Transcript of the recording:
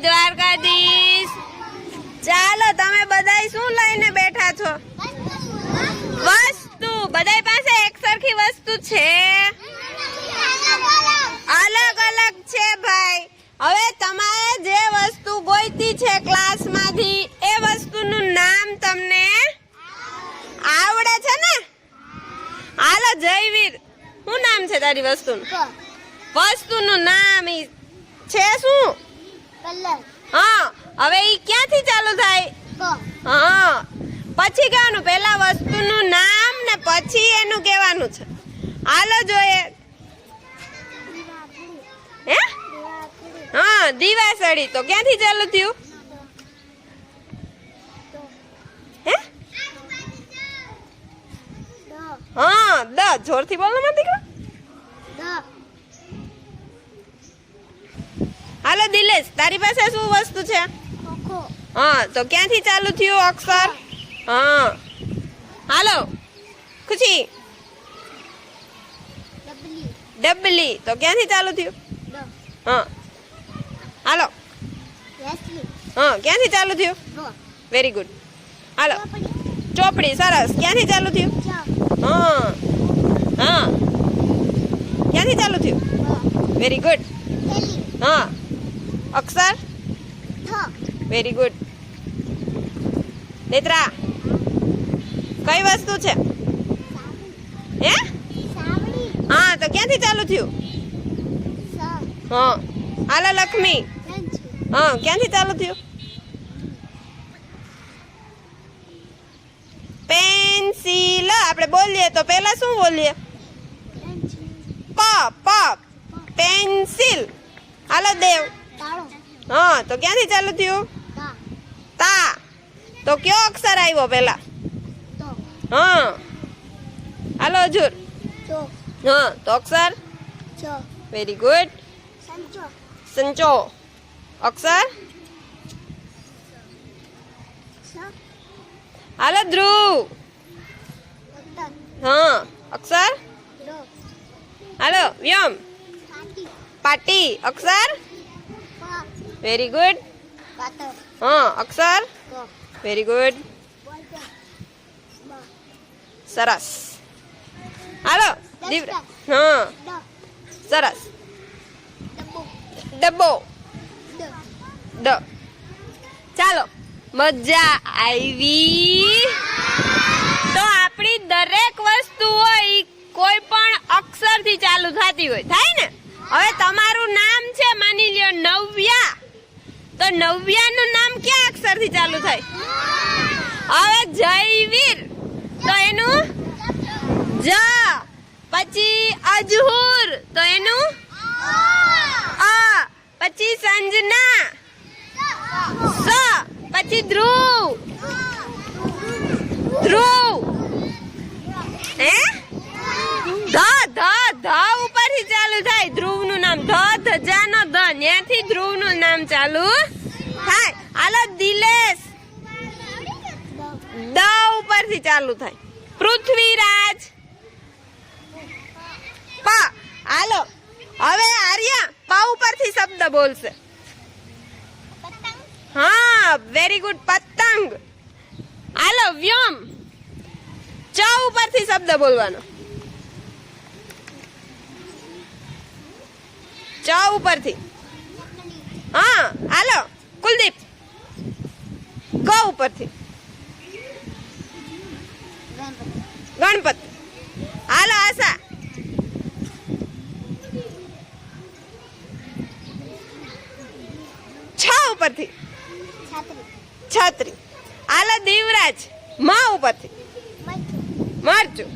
દ્વારકાધીશ। ચાલો તમે બધાય શું લઈને બેઠા છો? વસ્તુ। બધાય પાસે એક સરખી વસ્તુ છે? અલગ અલગ છે ભાઈ। હવે તમારે જે વસ્તુ ગોઈતી છે ક્લાસમાંથી એ વસ્તુનું નામ તમને આવડે છે ને? હાલો જયવીર, શું નામ છે તારી વસ્તુનું? વસ્તુનું નામ છે શું? હા, હવે ઈ ક્યાંથી ચાલુ થાય? હા, પછી કહેવાનું પહેલા વસ્તુનું નામ ને પછી એનું કહેવાનું છે। હાલો જોઈએ। હે? હા, દીવાસળી। તો ક્યાંથી ચાલુ થયું? હે? હા, દ। જોરથી બોલો માં દીકરા। હાલો દિલેશ, તારી પાસે શું વસ્તુ છે? હા, તો ક્યાંથી ચાલુ થયું અક્ષર? હા, હાલો ખુશી। ડબલી। તો ક્યાંથી ચાલુ થયું? હા, હાલો। હા, ક્યાંથી ચાલુ થયું? Very good. હાલો ચોપડી। સરસ। ક્યાંથી ચાલુ થયું? હા હા, ક્યાંથી ચાલુ થયું? Very good. હા, અક્ષર? Very good. નેત્રા, કઈ વસ્તુ છે? હે? હા, તો ક્યાંથી ચાલુ થયું? હા, હાલો લક્ષ્મી। હા, ક્યાંથી ચાલુ થયું? પેન્સિલ। આપણે બોલીએ તો પહેલા શું બોલીએ? પ। પ પેન્સિલ। હાલો દેવ। હા, તો ક્યાંથી ચાલુ થયું? તા। તો કયો અક્ષર આવ્યો પહેલા? હા, હાલો હજુર। હા, તો અક્ષર? Very good. સંચો। અક્ષર? હાલો ધ્રુવ। હા, અક્ષર? હાલો વ્યોમ। પાટી। અક્ષર? Very good. હા, અક્ષર? Very good. સરસ। હાલો દીવરા। હા, સરસ। ડબ્બો। ડ। ચાલો, મજા આવી? તો આપણી દરેક વસ્તુ હોય કોઈ પણ અક્ષરથી ચાલુ થતી હોય, થાય ને? હવે તમારું નામ છે માની લ્યો નવ્યા, તો નવ્યાનું નામ કયા અક્ષરથી ચાલુ થાય? હવે જયવીર, તો એનું જ। પછી અજહુર, તો એનું અ। પછી સંજના, સ। પછી ધ્રુવ, ધ્રુવ। હે? ધ। ધ। ધ ઉપરથી ચાલુ થાય ધ્રુવનું નામ। ધ ધજાનો ધ, ત્યાંથી ધ્રુવનું નામ ચાલુ થાય। હાલો દિલેશ, દ ઉપરથી ચાલુ થાય। પૃથ્વીરાજ, પ। હાલો હવે આર્યા પ ઉપરથી શબ્દ બોલશે। હા, વેરી ગુડ। પતંગ। હાલો વ્યોમ, ચ ઉપરથી શબ્દ બોલવાનો। ચ ઉપરથી। હા, હાલો કુલદીપ, ગ ઉપરથી। ગણપતિ। હાલો આશા, છ ઉપરથી। છત્રી। હાલો દીવરાજ, મ ઉપરથી। મરચું।